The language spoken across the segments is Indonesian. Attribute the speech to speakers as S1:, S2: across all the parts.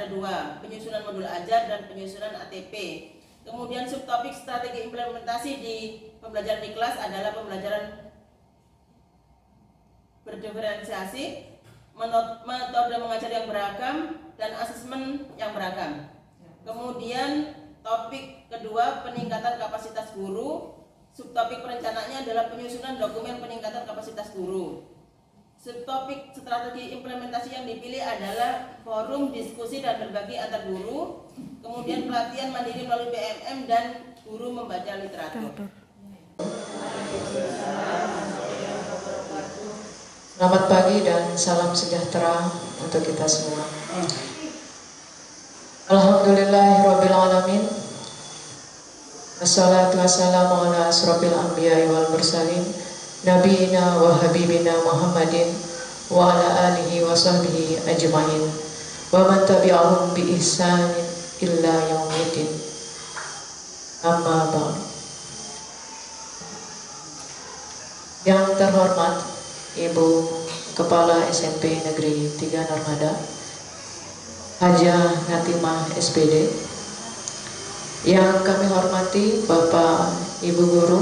S1: ada 2, penyusunan modul ajar dan penyusunan ATP. Kemudian subtopik strategi implementasi di pembelajaran di kelas adalah pembelajaran berdiferensiasi, metode mengajar yang beragam, dan asesmen yang beragam. Kemudian topik kedua, peningkatan kapasitas guru. Subtopik perencanaannya adalah penyusunan dokumen peningkatan kapasitas guru. Subtopik strategi implementasi yang dipilih adalah forum, diskusi, dan berbagi antar guru. Kemudian pelatihan mandiri melalui PMM dan guru membaca literatur.
S2: Selamat pagi dan salam sejahtera untuk kita semua. Alhamdulillahirrabbilalamin. Wassalatu wassalamu ala asrofil anbiya'i wal mursalin Nabiina wa habibina Muhammadin wa ala alihi wa sahbihi ajma'in wa man tabi'ahum bi ihsanin illa yaumiddin. Amma ba'd. Yang terhormat Ibu Kepala SMP Negeri 3 Narmada Hajah Natimah SPD, yang kami hormati Bapak Ibu Guru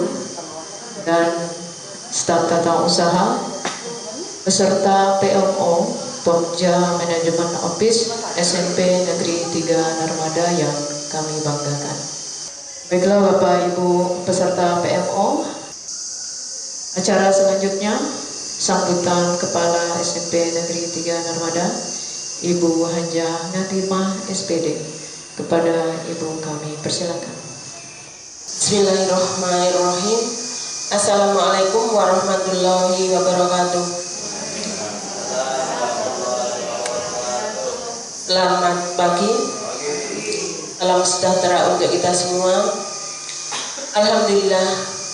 S2: dan staf tata usaha beserta PMO Pokja Manajemen Office SMP Negeri 3 Narmada yang kami banggakan. Baiklah Bapak Ibu peserta PMO, acara selanjutnya sambutan Kepala SMP Negeri 3 Narmada Ibu Hajah Natimah SPD. Kepada Ibu kami persilakan.
S3: Bismillahirrahmanirrahim. Assalamualaikum warahmatullahi wabarakatuh. Selamat pagi. Salam sejahtera untuk kita semua. Alhamdulillah,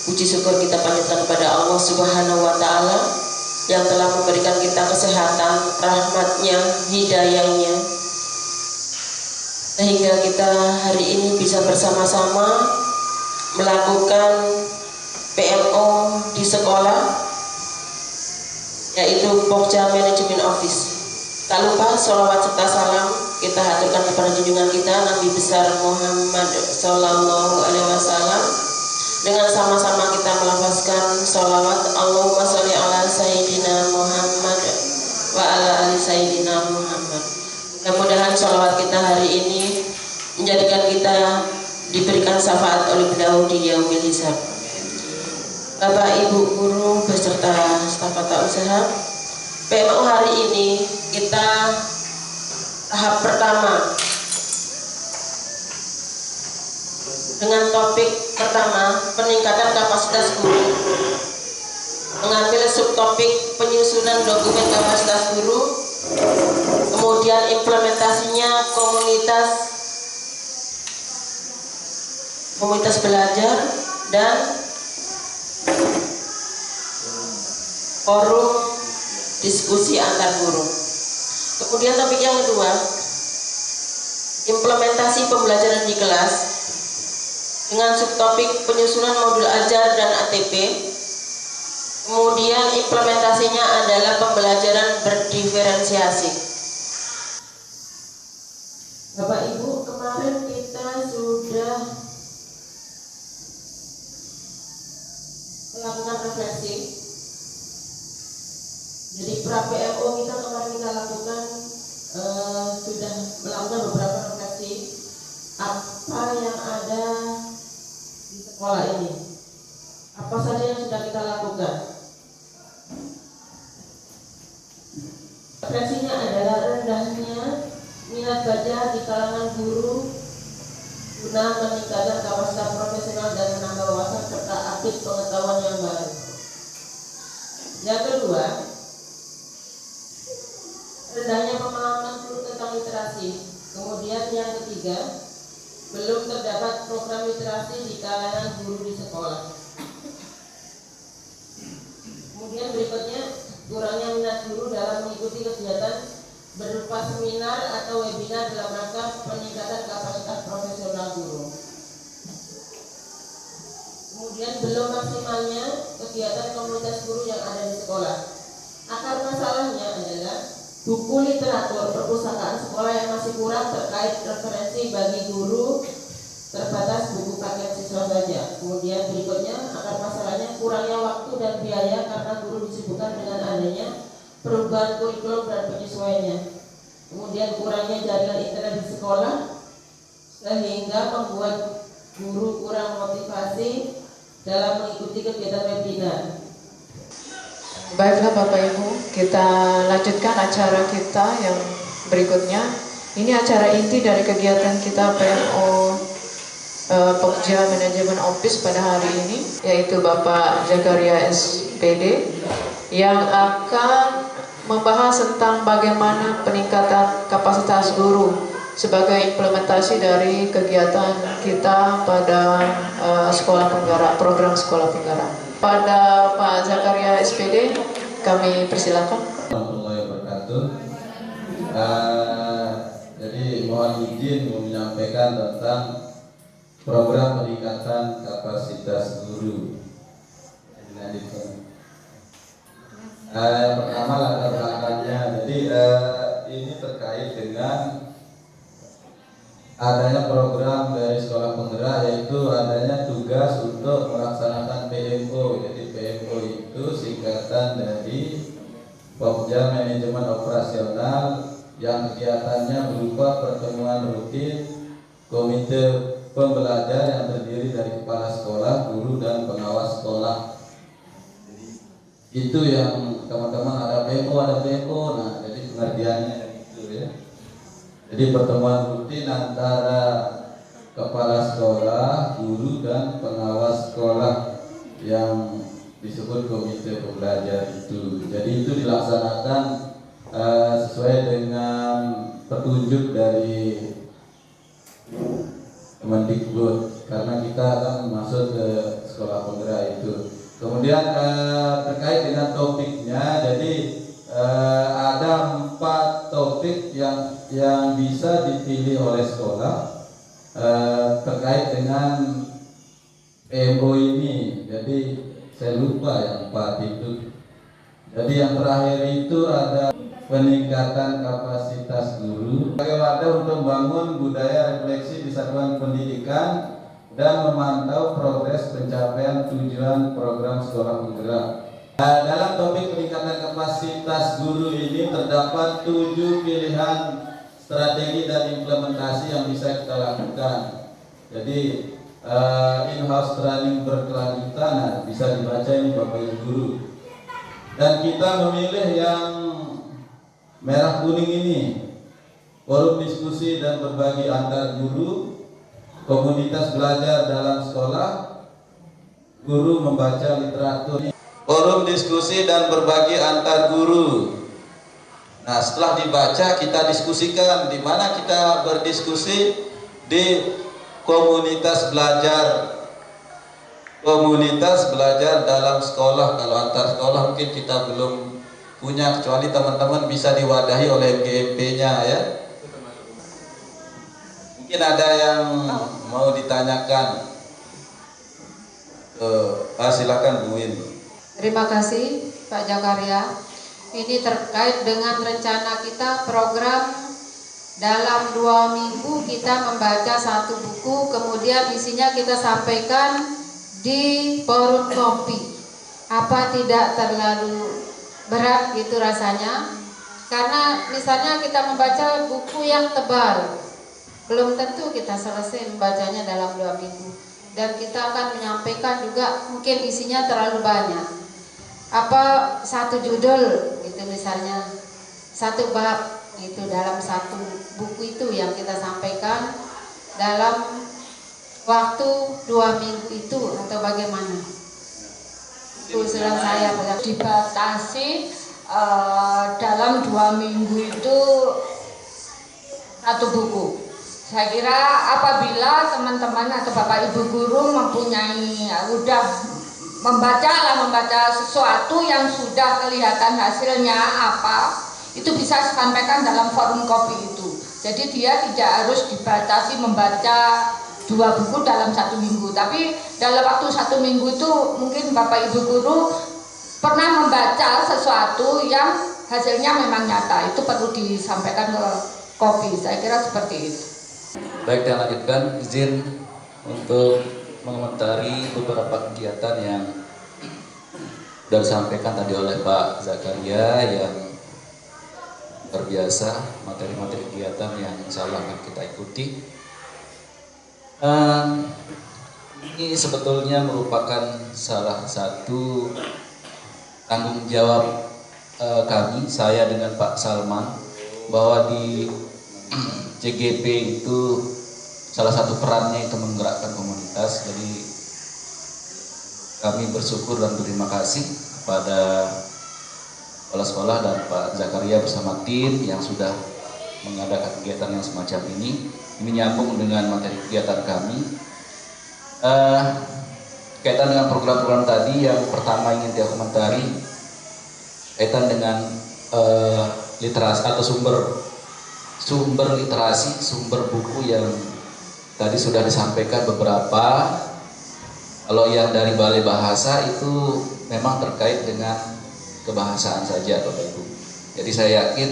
S3: puji syukur kita panjatkan kepada Allah Subhanahu wa Ta'ala yang telah memberikan kita kesehatan, rahmatnya, hidayahnya, sehingga kita hari ini bisa bersama-sama melakukan PMO di sekolah, yaitu Pokja Manajemen Office. Tak lupa sholawat serta salam kita haturkan kepada junjungan kita Nabi besar Muhammad Sallallahu Alaihi Wasallam. Dengan sama-sama kita melafazkan sholawat Allahumma sholli ala Sayyidina Muhammad wa ala ali Sayyidina Muhammad. Mudah-mudahan sholawat kita hari ini menjadikan kita diberikan syafaat oleh beliau di yaumil hisab. Bapak Ibu Guru beserta staf tata usaha, PMO hari ini kita tahap pertama dengan topik pertama, peningkatan kapasitas guru, mengambil subtopik penyusunan dokumen kapasitas guru, kemudian implementasinya komunitas belajar, dan forum diskusi antar guru. Kemudian topik yang kedua, implementasi pembelajaran di kelas dengan subtopik penyusunan modul ajar dan ATP. Kemudian implementasinya adalah pembelajaran berdiferensiasi. Bapak Ibu, kemarin kita sudah melakukan refleksi. Jadi pra PMO kita kemarin kita lakukan sudah melakukan beberapa refleksi apa yang ada di sekolah ini, apa saja yang sudah kita lakukan. Refleksinya adalah rendahnya minat baca di kalangan guru guna meningkatkan kapasitas profesional dan menambah wawasan serta aktif pengetahuan yang baru. Yang kedua, rendahnya pemahaman guru tentang literasi. Kemudian yang ketiga, belum terdapat program literasi di kalangan guru di sekolah. Kemudian berikutnya, kurangnya minat guru dalam mengikuti kegiatan berupa seminar atau webinar dalam rangka peningkatan kapasitas profesional guru. Kemudian belum maksimalnya kegiatan komunitas guru yang ada di sekolah. Akar masalahnya adalah buku literatur perpustakaan sekolah yang masih kurang terkait referensi bagi guru, terbatas buku paket siswa saja. Kemudian berikutnya, akar masalahnya kurangnya waktu dan biaya karena guru disibukkan dengan adanya perubahan kurikulum dan penyesuaiannya. Kemudian kurangnya jaringan internet di sekolah sehingga membuat guru kurang motivasi dalam mengikuti kegiatan webinar.
S2: Baiklah Bapak Ibu, kita lanjutkan acara kita yang berikutnya. Ini acara inti dari kegiatan kita PMO Pokja Manajemen Office pada hari ini, yaitu Bapak Zakaria SPD yang akan membahas tentang bagaimana peningkatan kapasitas guru sebagai implementasi dari kegiatan kita pada sekolah penggerak, program sekolah penggerak. Pada Pak Zakaria SPD, kami persilakan.
S4: Warahmatullahi wabarakatuh. Jadi mohon izin menyampaikan tentang program peningkatan kapasitas guru. Yang pertama latar belakangnya. Jadi ini terkait dengan adanya program dari sekolah penggerak, yaitu adanya tugas untuk melaksanakan PMO. Jadi PMO itu singkatan dari Pokja Manajemen Operasional yang kegiatannya berupa pertemuan rutin komite pembelajar yang terdiri dari kepala sekolah, guru, dan pengawas sekolah. Itu yang teman-teman ada PMO. Nah, jadi pengertiannya itu ya. Jadi pertemuan rutin antara kepala sekolah, guru, dan pengawas sekolah yang disebut komite pembelajar itu. Jadi itu dilaksanakan sesuai dengan petunjuk dari Kemendikbud, karena kita akan masuk ke sekolah penggerak itu. Kemudian terkait dengan topiknya, jadi ada 4 topik yang bisa dipilih oleh sekolah terkait dengan PMO ini. Jadi saya lupa yang 4 itu. Jadi yang terakhir itu ada peningkatan kapasitas guru sebagai wadah untuk membangun budaya refleksi di satuan pendidikan dan memantau progres pencapaian tujuan program sekolah penggerak. Dalam topik peningkatan kapasitas guru ini terdapat 7 pilihan strategi dan implementasi yang bisa kita lakukan. Jadi in-house training berkelanjutan, bisa dibaca ini Bapak Ibu guru. Dan kita memilih yang merah kuning ini, forum diskusi dan berbagi antar guru, komunitas belajar dalam sekolah, guru membaca literatur. Forum diskusi dan berbagi antar guru. Nah, setelah dibaca kita diskusikan. Di mana kita berdiskusi? Di komunitas belajar. Komunitas belajar dalam sekolah. Kalau antar sekolah mungkin kita belum punya, kecuali teman-teman bisa diwadahi oleh MGMP-nya ya. Mungkin ada yang mau ditanyakan. Silakan Bu Win.
S5: Terima kasih Pak Zakaria. Ini terkait dengan rencana kita program dalam 2 minggu kita membaca 1 buku, kemudian isinya kita sampaikan di forum kopi. Apa tidak terlalu berat gitu rasanya? Karena misalnya kita membaca buku yang tebal, belum tentu kita selesai membacanya dalam 2 minggu. Dan kita akan menyampaikan juga mungkin isinya terlalu banyak. Apa 1 judul gitu misalnya, 1 bab gitu dalam 1 buku itu yang kita sampaikan dalam waktu 2 minggu itu, atau bagaimana? Usulan saya
S6: dibatasi dalam 2 minggu itu 1 buku. Saya kira apabila teman-teman atau Bapak Ibu guru mempunyai udah membaca sesuatu yang sudah kelihatan hasilnya apa, itu bisa disampaikan dalam forum kopi itu. Jadi dia tidak harus dibatasi membaca 2 buku dalam 1 minggu, tapi dalam waktu 1 minggu itu mungkin Bapak Ibu guru pernah membaca sesuatu yang hasilnya memang nyata. Itu perlu disampaikan ke KOPI. Saya kira seperti itu.
S7: Baik, kita lanjutkan. Izin untuk mengomentari beberapa kegiatan yang sudah disampaikan tadi oleh Pak Zakaria yang terbiasa, materi-materi kegiatan yang insya Allah akan kita ikuti. Ini sebetulnya merupakan salah satu tanggung jawab kami, saya dengan Pak Salman, bahwa di CGP itu salah satu perannya itu menggerakkan komunitas. Jadi kami bersyukur dan berterima kasih kepada kepala sekolah dan Pak Zakaria bersama tim yang sudah mengadakan kegiatan yang semacam ini. Ini nyambung dengan materi kegiatan kami. Kaitan dengan program-program tadi, yang pertama ingin saya komentari kaitan dengan literasi atau sumber literasi, sumber buku yang tadi sudah disampaikan beberapa. Kalau yang dari Balai Bahasa itu memang terkait dengan kebahasaan saja, Bapak Ibu. Jadi saya yakin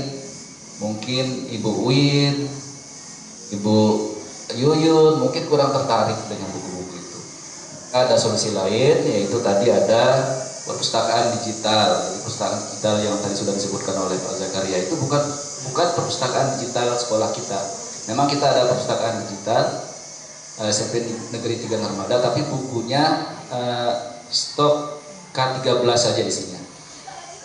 S7: mungkin Ibu Win, Ibu Yuyun mungkin kurang tertarik dengan buku-buku itu. Ada solusi lain, yaitu tadi ada perpustakaan digital. Jadi perpustakaan digital yang tadi sudah disebutkan oleh Pak Zakaria itu bukan perpustakaan digital sekolah kita. Memang kita ada perpustakaan digital SMP Negeri 3 Narmada, tapi bukunya stok K13 saja isinya.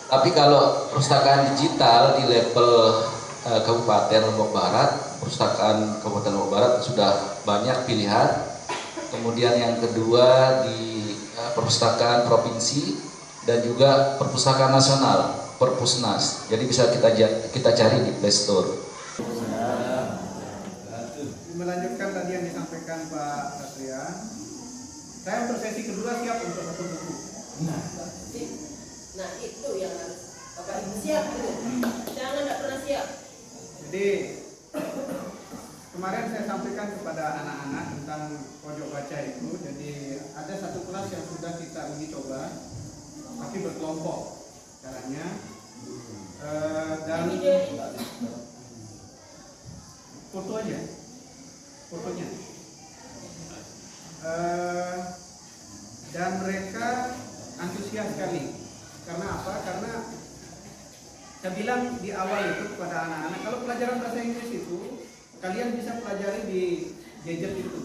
S7: Tapi kalau perpustakaan digital di level Kabupaten Lombok Barat, perpustakaan Kabupaten Lombok Barat sudah banyak pilihan. Kemudian yang kedua di perpustakaan provinsi dan juga perpustakaan nasional, Perpusnas. Jadi bisa kita cari di Play Store.
S8: Melanjutkan tadi yang disampaikan Pak Satria, saya untuk sesi kedua siap untuk satu buku.
S1: Nah itu yang harus Bapak Ibu siap itu. Jangan tidak pernah siap.
S8: Jadi kemarin saya sampaikan kepada anak-anak tentang pojok baca itu. Jadi ada satu kelas yang sudah kita uji coba, tapi berkelompok caranya. Dan foto aja, fotonya. Dan mereka antusias sekali. Karena apa? Karena saya bilang di awal itu kepada anak-anak, kalau pelajaran bahasa Inggris itu kalian bisa pelajari di gadget itu.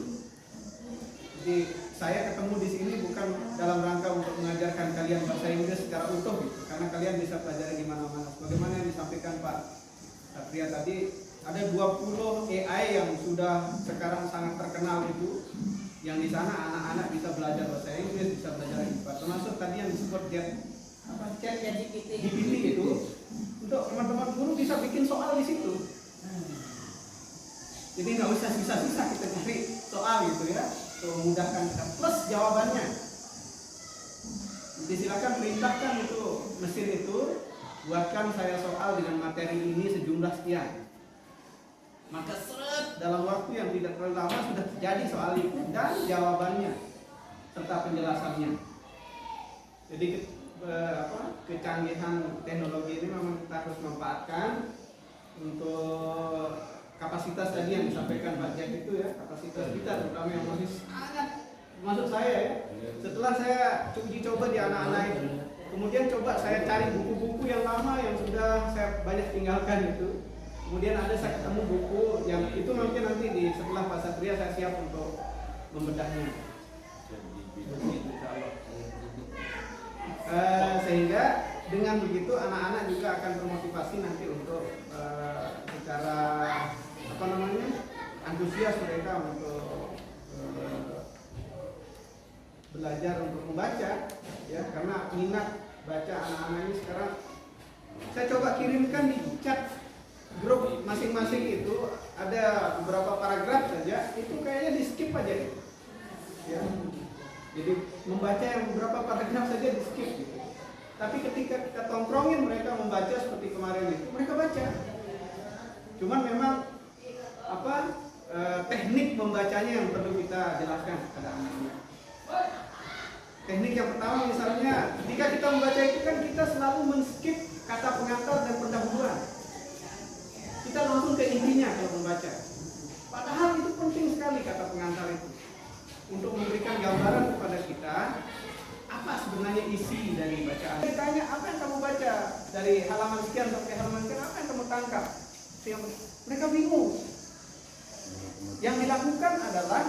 S8: Jadi saya ketemu di sini bukan dalam rangka untuk mengajarkan kalian bahasa Inggris secara utuh gitu, karena kalian bisa pelajari di mana-mana. Bagaimana yang disampaikan Pak Satria tadi, ada 20 AI yang sudah sekarang sangat terkenal itu, yang di sana anak-anak bisa belajar bahasa Inggris, bisa belajar IPA. Termasuk tadi yang disebut chat GPT itu, untuk teman-teman guru bisa bikin soal di situ. Jadi nggak usah susah-susah kita cari soal gitu ya, untuk memudahkan kita. Plus jawabannya. Jadi silakan perintahkan itu mesin itu, buatkan saya soal dengan materi ini sejumlah sekian. Maka dalam waktu yang tidak terlalu lama sudah terjadi soal itu dan jawabannya serta penjelasannya. Jadi kecanggihan teknologi ini memang kita harus manfaatkan untuk kapasitas tadi yang disampaikan Pak Jack itu ya, kapasitas kita terutama yang masih sangat, maksud saya ya, setelah saya uji coba di anak-anak itu, kemudian coba saya cari buku-buku yang lama yang sudah saya banyak tinggalkan itu. Kemudian ada saya ketemu buku yang itu mungkin nanti setelah Pak Satria saya siap untuk membedahnya. Sehingga dengan begitu anak-anak juga akan termotivasi nanti untuk secara antusias mereka untuk belajar untuk membaca ya, karena minat baca anak-anak ini sekarang saya coba kirimkan di chat grup masing-masing itu ada beberapa paragraf saja, itu kayaknya di skip aja ya. Jadi membaca yang beberapa paragraf saja di skip gitu. Tapi ketika kita tongkrongin mereka membaca seperti kemarin itu, mereka baca. Cuman memang teknik membacanya yang perlu kita jelaskan kepada anak-anak. Teknik yang pertama misalnya, ketika kita membaca itu kan kita selalu men-skip kata pengantar dan pendahuluan. Kita langsung ke intinya kalau membaca. Padahal itu penting sekali kata pengantar itu untuk memberikan gambaran kepada kita apa sebenarnya isi dari bacaan. Ditanya apa yang kamu baca dari halaman sekian sampai halaman sekian, apa yang kamu tangkap? Mereka bingung. Yang dilakukan adalah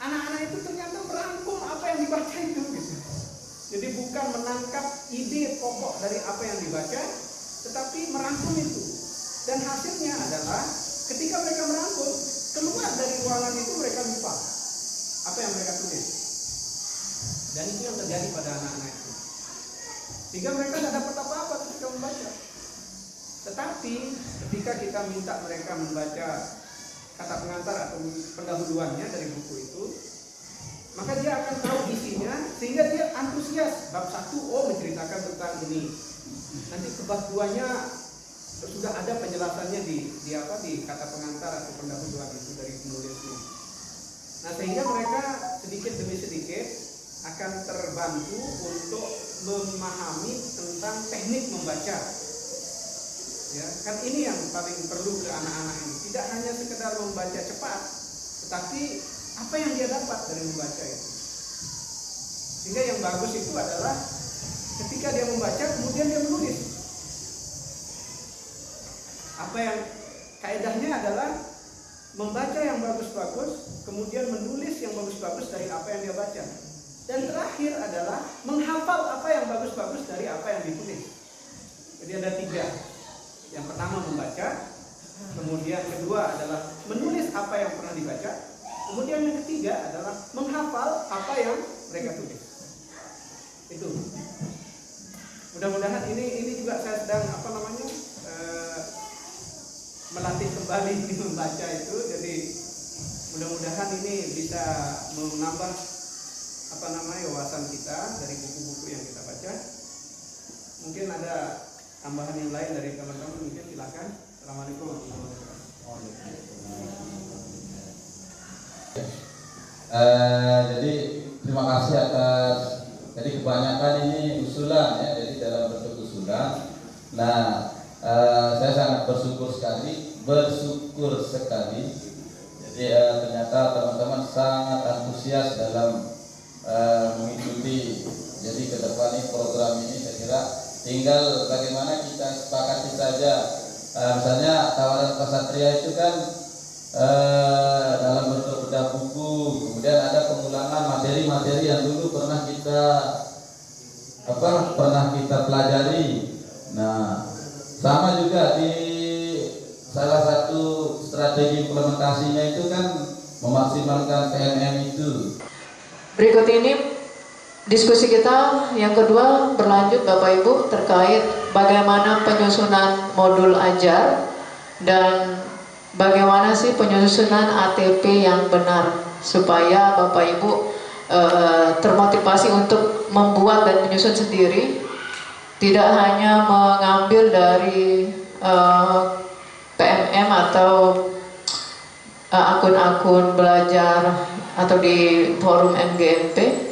S8: anak-anak itu ternyata merangkum apa yang dibaca itu gitu. Jadi bukan menangkap ide pokok dari apa yang dibaca, tetapi merangkum itu. Dan hasilnya adalah ketika mereka merangkum, keluar dari ruangan itu mereka lupa apa yang mereka tulis. Dan itu yang terjadi pada anak-anak itu. Sehingga mereka tidak dapat apa-apa ketika membaca. Tetapi ketika kita minta mereka membaca kata pengantar atau pendahuluannya dari buku itu, maka dia akan tahu isinya sehingga dia antusias. Bab 1 menceritakan tentang ini. Nanti ke bab 2-nya sudah ada penjelasannya di kata pengantar atau pendahuluan itu dari penulisnya. Nah, sehingga mereka sedikit demi sedikit akan terbantu untuk memahami tentang teknik membaca. Ya, kan ini yang paling perlu ke anak-anak ini. Tidak hanya sekedar membaca cepat, tetapi apa yang dia dapat dari membaca itu. Sehingga yang bagus itu adalah ketika dia membaca kemudian dia menulis. Apa yang kaedahnya adalah membaca yang bagus-bagus, kemudian menulis yang bagus-bagus dari apa yang dia baca. Dan terakhir adalah menghafal apa yang bagus-bagus dari apa yang ditulis. Jadi ada 3. Yang pertama membaca, kemudian kedua adalah menulis apa yang pernah dibaca, kemudian yang ketiga adalah menghafal apa yang mereka tulis. Itu. Mudah-mudahan ini juga saya sedang melatih kembali membaca itu. Jadi mudah-mudahan ini bisa menambah wawasan kita dari buku-buku yang kita baca. Mungkin ada tambahan yang lain dari teman-teman, mungkin silakan. Assalamualaikum warahmatullahi wabarakatuh.
S4: Jadi terima kasih atas. Jadi kebanyakan ini usulan ya, jadi dalam bentuk usulan. Nah, saya sangat bersyukur sekali. Jadi ternyata teman-teman sangat antusias dalam mengikuti. Jadi ke depan ini program ini saya kira tinggal bagaimana kita sepakati saja. Misalnya tawaran Kesatria itu kan dalam bentuk bedah buku, kemudian ada pengulangan materi-materi yang dulu pernah kita pelajari. Nah, sama juga di salah satu strategi implementasinya itu kan memaksimalkan PNM itu.
S2: Berikut ini diskusi kita yang kedua berlanjut Bapak Ibu terkait bagaimana penyusunan modul ajar dan bagaimana sih penyusunan ATP yang benar supaya Bapak Ibu termotivasi untuk membuat dan menyusun sendiri, tidak hanya mengambil dari PMM atau akun-akun belajar atau di forum MGMP.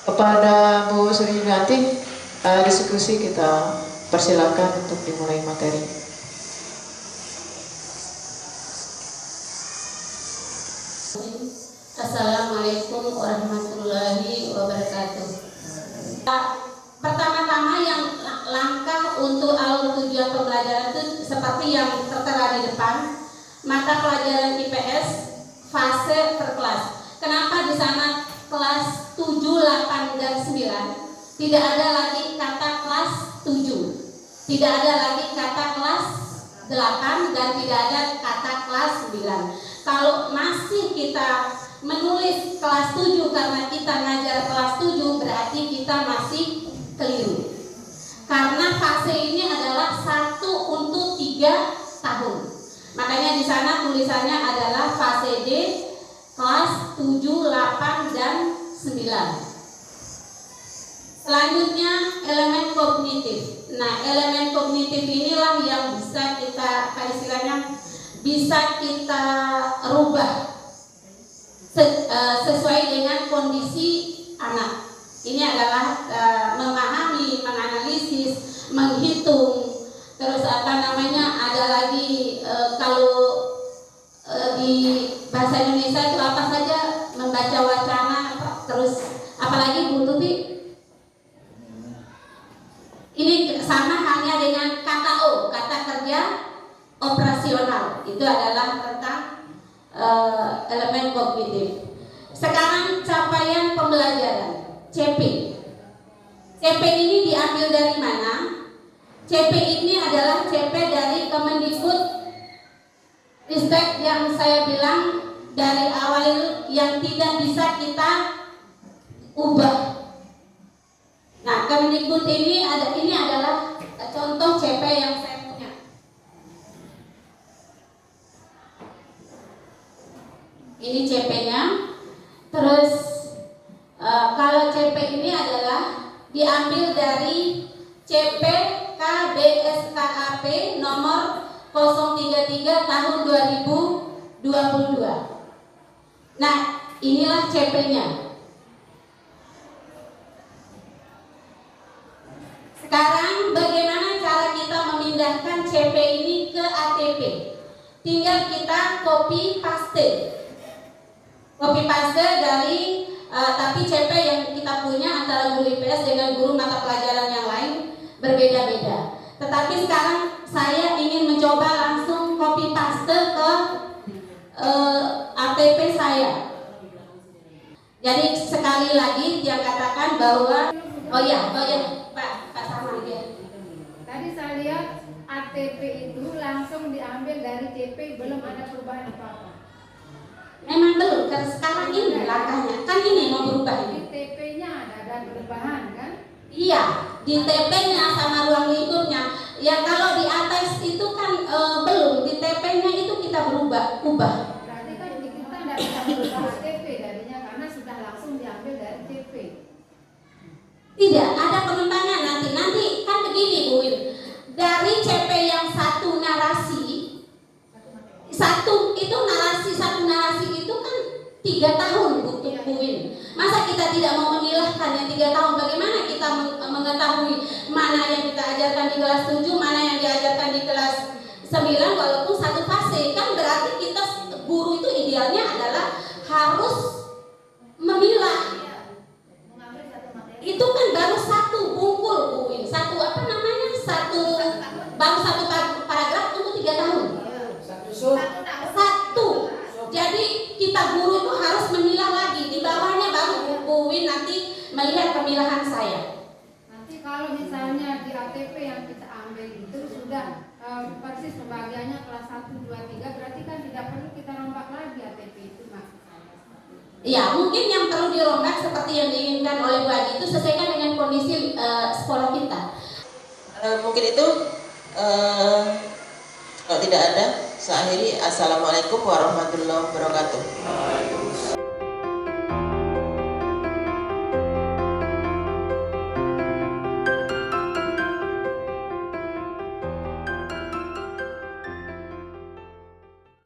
S2: Kepada Bu Sri Yulianti, diskusi kita persilakan untuk dimulai materi.
S9: Assalamualaikum warahmatullahi wabarakatuh. Pertama-tama yang langkah untuk alur tujuan pembelajaran itu seperti yang tertera di depan, mata pelajaran IPS fase per kelas. Kenapa di sana kelas 7, 8, dan 9 tidak ada lagi kata kelas 7, tidak ada lagi kata kelas 8, dan tidak ada kata kelas 9. Kalau masih kita menulis kelas 7 karena kita ngajar kelas 7, berarti kita masih keliru. Karena fase ini adalah 1 untuk 3 tahun. Makanya di sana tulisannya adalah fase D kelas 7, 8, dan 9. Selanjutnya elemen kognitif. Nah, elemen kognitif inilah yang bisa kita bisa kita rubah sesuai dengan kondisi anak. Ini adalah memahami, menganalisis, ada lagi kalau di bahasa Indonesia itu apa saja, membaca wacana, terus apalagi Bu Tuti, ini sama halnya dengan KKO, kata kerja operasional, itu adalah tentang elemen kognitif. Sekarang capaian pembelajaran CP. CP ini diambil dari mana? CP ini adalah CP dari Kemendikbud Ristek yang saya bilang dari awal yang tidak bisa kita ubah. Nah, Kemendikbud ini adalah contoh CP yang saya punya. Ini CP-nya. Terus kalau CP ini adalah diambil dari CP KBSKAP nomor 033 tahun 2022. Nah, inilah CP-nya. Sekarang bagaimana cara kita memindahkan CP ini ke ATP? Tinggal kita copy paste. Copy paste dari tapi CP yang kita punya antara guru IPS dengan guru mata pelajaran yang lain berbeda-beda. Tetapi sekarang saya ingin mencoba langsung copy paste ke ATP saya. Jadi sekali lagi dia katakan bahwa Pak sama dia.
S10: Tadi saya lihat ATP itu langsung diambil dari CP, belum ada perubahan apa-apa.
S9: Memang belum, sekarang ini langkahnya, kan ini mau berubah ini.
S10: Di TP-nya ada perubahan kan?
S9: Iya, di TP-nya sama ruang lingkupnya. Ya kalau di atas itu kan belum, di TP-nya itu kita ubah.
S10: Berarti kan kita tidak bisa berubah ATP darinya karena sudah langsung diambil dari CP.
S9: Tidak, ada pengembangan nanti kan begini Bu Win. Dari CP yang satu narasi itu kan 3 tahun butuh Bu Win. Masa kita tidak mau memilahkan yang 3 tahun? Bagaimana kita mengetahui mana yang kita ajarkan di kelas 7, mana yang diajarkan di kelas 9 walaupun satu fase? Kan berarti kita guru itu idealnya adalah harus memilah. Itu kan baru satu bungkul Bu Win. Baru satu paragraf untuk 3 tahun. Satu. Jadi kita guru itu harus memilah lagi. Di bawahnya baru Bu Win nanti melihat pemilahan saya.
S10: Nanti kalau misalnya di ATP yang kita ambil itu sudah persis pembagiannya kelas 1, 2, 3, berarti kan tidak perlu kita rombak lagi ATP itu maksud saya.
S9: Ya, mungkin yang perlu dirombak seperti yang diinginkan oleh Bu Adi itu sesuaikan dengan kondisi sekolah kita.
S3: Mungkin itu kalau tidak ada, saya akhiri. Assalamualaikum warahmatullahi wabarakatuh.